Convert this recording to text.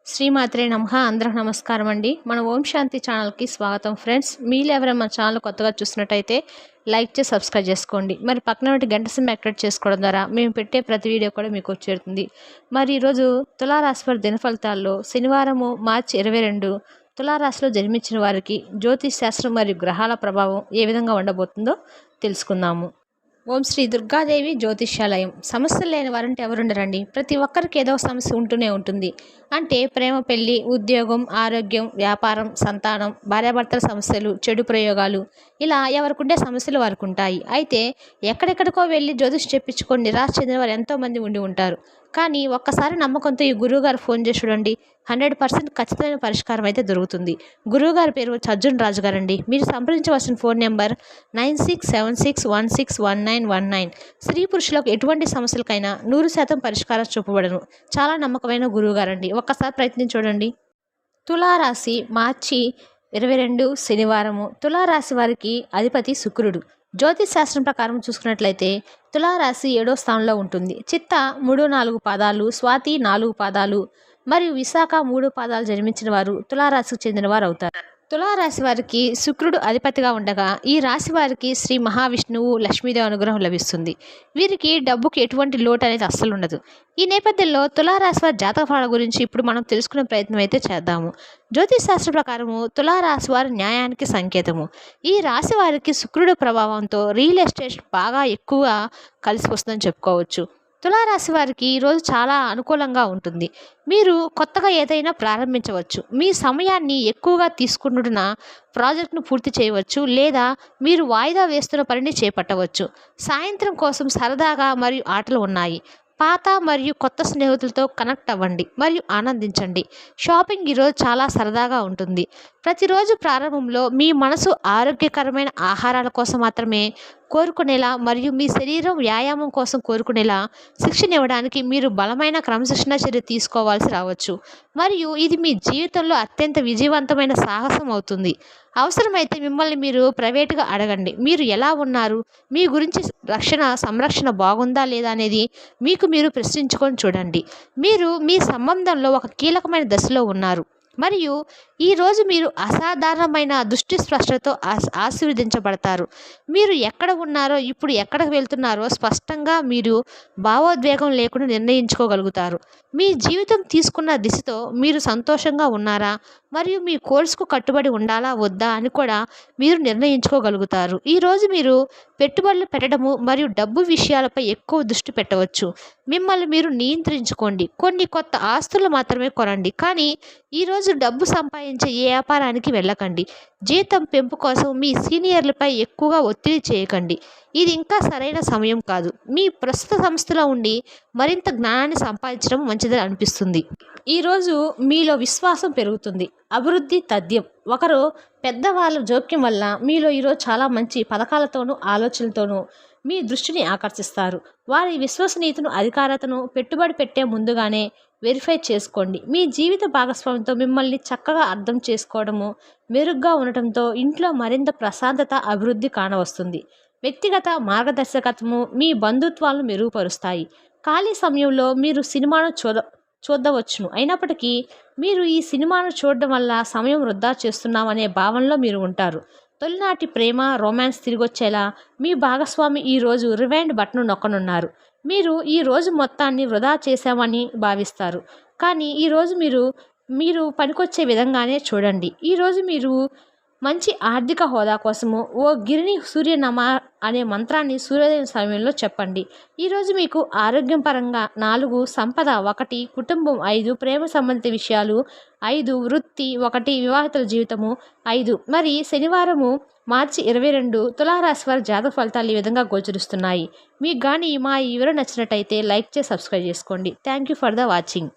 శ్రీమాత్రే నమః. అందరికి నమస్కారం అండి. మన ఓం శాంతి ఛానల్కి స్వాగతం ఫ్రెండ్స్. మీరు ఎవరైనా మన ఛానల్ కొత్తగా చూసినట్టయితే లైక్ చేసి సబ్స్క్రైబ్ చేసుకోండి. మరి పక్కన ఒకటి గంట సింబల్ యాక్టివేట్ చేసుకోవడం ద్వారా మేము పెట్టే ప్రతి వీడియో కూడా మీకు వచ్చేస్తుంది. మరి ఈరోజు తులారాశి వారి దిన ఫలితాల్లో శనివారము మార్చి 22 తులారాశిలో జన్మించిన వారికి జ్యోతిష్ శాస్త్రం మరియు గ్రహాల ప్రభావం ఏ విధంగా ఉండబోతుందో తెలుసుకుందాము. ఓం శ్రీ దుర్గాదేవి జ్యోతిష్యాలయం. సమస్యలు లేని వారంటే ఎవరుండరండి. ప్రతి ఒక్కరికి ఏదో సమస్య ఉంటూనే ఉంటుంది. అంటే ప్రేమ, పెళ్లి, ఉద్యోగం, ఆరోగ్యం, వ్యాపారం, సంతానం, భార్యాభర్తల సమస్యలు, చెడు ప్రయోగాలు, ఇలా ఎవరికుండే సమస్యలు వారికి ఉంటాయి. అయితే ఎక్కడెక్కడికో వెళ్ళి జ్యోతిష్ చెప్పించుకొని నిరాశ చెందిన వారు ఎంతోమంది ఉండి ఉంటారు. కానీ ఒక్కసారి నమ్మకంతో ఈ గురువుగారు ఫోన్ చేసి చూడండి, 100% ఖచ్చితమైన పరిష్కారం అయితే దొరుకుతుంది. గురువుగారి పేరు వచ్చి అర్జున్ రాజు గారండి. మీరు సంప్రదించవలసిన ఫోన్ నెంబర్ 9676161919. స్త్రీ పురుషులకు ఎటువంటి సమస్యలకైనా 100% పరిష్కారం చూపబడను. చాలా నమ్మకమైన గురువుగారండి. ఒక్కసారి ప్రయత్నించి చూడండి. తులారాశి మార్చి 22 శనివారము. తులారాశి వారికి అధిపతి శుక్రుడు. జ్యోతిష్ శాస్త్రం ప్రకారం చూసుకున్నట్లయితే తులారాశి 7వ స్థానంలో ఉంటుంది. చిత్త 3-4 పాదాలు, స్వాతి 4 పాదాలు మరియు విశాఖ 3 పాదాలు జన్మించిన వారు తులారాశికి చెందిన వారు అవుతారు. తులారాశి వారికి శుక్రుడు అధిపతిగా ఉండగా ఈ రాశి వారికి శ్రీ మహావిష్ణువు, లక్ష్మీదేవి అనుగ్రహం లభిస్తుంది. వీరికి డబ్బుకి ఎటువంటి లోటు అనేది అస్సలు ఉండదు. ఈ నేపథ్యంలో తులారాశి వారి జాతక ఫలాల గురించి ఇప్పుడు మనం తెలుసుకునే ప్రయత్నం అయితే చేద్దాము. జ్యోతిష్ శాస్త్ర ప్రకారము తులారాశి వారి న్యాయానికి సంకేతము. ఈ రాశి వారికి శుక్రుడు ప్రభావంతో రియల్ ఎస్టేట్ బాగా ఎక్కువ కలిసి వస్తుందని చెప్పుకోవచ్చు. తులారాశి వారికి ఈరోజు చాలా అనుకూలంగా ఉంటుంది. మీరు కొత్తగా ఏదైనా ప్రారంభించవచ్చు. మీ సమయాన్ని ఎక్కువగా తీసుకుంటున్న ప్రాజెక్టును పూర్తి చేయవచ్చు, లేదా మీరు వాయిదా వేస్తున్న పనిని చేపట్టవచ్చు. సాయంత్రం కోసం సరదాగా మరియు ఆటలు ఉన్నాయి. పాత మరియు కొత్త స్నేహితులతో కనెక్ట్ అవ్వండి మరియు ఆనందించండి. షాపింగ్ ఈరోజు చాలా సరదాగా ఉంటుంది. ప్రతిరోజు ప్రారంభంలో మీ మనసు ఆరోగ్యకరమైన ఆహారాల కోసం మాత్రమే కోరుకునేలా మరియు మీ శరీరం వ్యాయామం కోసం కోరుకునేలా శిక్షణ ఇవ్వడానికి మీరు బలమైన క్రమశిక్షణ చర్య తీసుకోవాల్సి రావచ్చు. మరియు ఇది మీ జీవితంలో అత్యంత విజయవంతమైన సాహసం అవుతుంది. అవసరమైతే మిమ్మల్ని మీరు ప్రైవేటుగా అడగండి. మీరు ఎలా ఉన్నారు, మీ గురించి సంరక్షణ బాగుందా లేదా అనేది మీకు మీరు ప్రశ్నించుకొని చూడండి. మీరు మీ సంబంధంలో ఒక కీలకమైన దశలో ఉన్నారు మరియు ఈరోజు మీరు అసాధారణమైన దృష్టి స్పష్టతో ఆశీర్వదించబడతారు. మీరు ఎక్కడ ఉన్నారో, ఇప్పుడు ఎక్కడికి వెళ్తున్నారో స్పష్టంగా మీరు భావోద్వేగం లేకుండా నిర్ణయించుకోగలుగుతారు. మీ జీవితం తీసుకున్న దిశతో మీరు సంతోషంగా ఉన్నారా మరియు మీ కోర్సుకు కట్టుబడి ఉండాలా వద్దా అని కూడా మీరు నిర్ణయించుకోగలుగుతారు. ఈరోజు మీరు పెట్టుబడులు పెట్టడము మరియు డబ్బు విషయాలపై ఎక్కువ దృష్టి పెట్టవచ్చు. మిమ్మల్ని మీరు నియంత్రించుకోండి. కొన్ని కొత్త ఆస్తులు మాత్రమే కొనండి, కానీ ఈరోజు డబ్బు సంపాదించే ఏ వ్యాపారానికి వెళ్ళకండి. జీతం పెంపు కోసం మీ సీనియర్లపై ఎక్కువగా ఒత్తిడి చేయకండి. ఇది ఇంకా సరైన సమయం కాదు. మీ ప్రస్తుత సంస్థలో ఉండి మరింత జ్ఞానాన్ని సంపాదించడం మంచిదని అనిపిస్తుంది. ఈరోజు మీలో విశ్వాసం పెరుగుతుంది. అభివృద్ధి తథ్యం. ఒకరు పెద్దవాళ్ళ జోక్యం వల్ల మీలో ఈరోజు చాలా మంచి పథకాలతోనూ ఆలోచనలతోనూ మీ దృష్టిని ఆకర్షిస్తారు. వారి విశ్వసనీయతను, అధికారతను పెట్టుబడి పెట్టే ముందుగానే వెరిఫై చేసుకోండి. మీ జీవిత భాగస్వామితో మిమ్మల్ని చక్కగా అర్థం చేసుకోవడము, మెరుగ్గా ఉండటంతో ఇంట్లో మరింత ప్రశాంతత, అభివృద్ధి కానవస్తుంది. వ్యక్తిగత మార్గదర్శకత్వము మీ బంధుత్వాలను మెరుగుపరుస్తాయి. ఖాళీ సమయంలో మీరు సినిమాను చూడవచ్చును. అయినప్పటికీ మీరు ఈ సినిమాను చూడడం వల్ల సమయం వృధా చేస్తున్నామనే భావనలో మీరు ఉంటారు. తొలినాటి ప్రేమ, రొమాన్స్ తిరిగొచ్చేలా మీ భాగస్వామి ఈరోజు రివైండ్ బటన్ నొక్కనున్నారు. మీరు ఈ రోజు మొత్తాన్ని వృధా చేశామని భావిస్తారు, కానీ ఈరోజు మీరు పనికొచ్చే విధంగానే చూడండి. ఈరోజు మీరు మంచి ఆర్థిక హోదా కోసము ఓ గిరిని సూర్యనమ అనే మంత్రాన్ని సూర్యోదయం సమయంలో చెప్పండి. ఈరోజు మీకు ఆరోగ్యం పరంగా 4, సంపద 1, కుటుంబం 5, ప్రేమ సంబంధిత విషయాలు 5, వృత్తి 1, వివాహితుల జీవితము 5. మరి శనివారము మార్చి 22 తులారాశి వారి జాతక ఫలితాలు ఈ విధంగా గోచరిస్తున్నాయి. మీకు కానీ మా ఈ వివరణ నచ్చినట్టయితే లైక్ చేసి సబ్స్క్రైబ్ చేసుకోండి. Thank you for the watching.